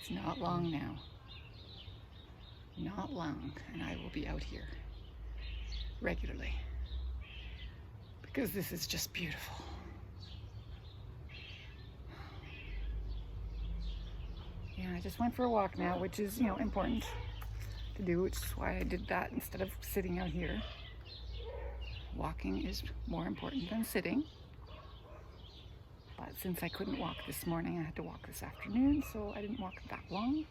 It's not long now. Not long, and I will be out here regularly because this is just beautiful. Yeah, I just went for a walk now, which is, important to do, which is why I did that instead of sitting out here. Walking is more important than sitting. But since I couldn't walk this morning, I had to walk this afternoon, so I didn't walk that long.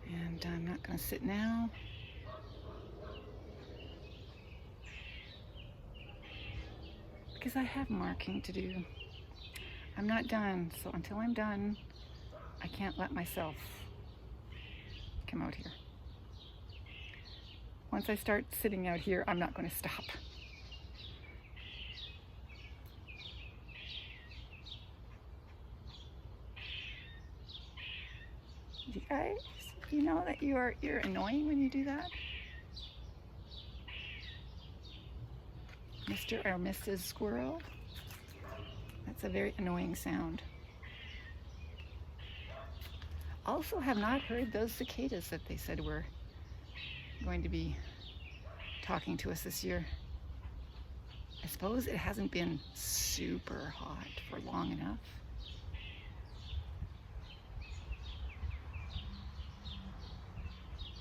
And I'm not going to sit now. Because I have marking to do. I'm not done, so until I'm done, I can't let myself come out here. Once I start sitting out here, I'm not going to stop. You guys, you know that you're annoying when you do that? Mr. or Mrs. Squirrel? That's a very annoying sound. Also have not heard those cicadas that they said were going to be talking to us this year. I suppose it hasn't been super hot for long enough.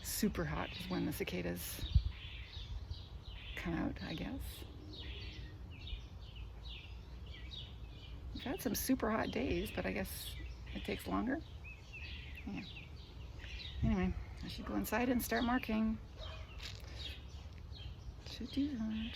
Super hot is when the cicadas come out, I guess. We've had some super hot days, but I guess it takes longer. Yeah. Anyway, I should go inside and start marking. Should do that.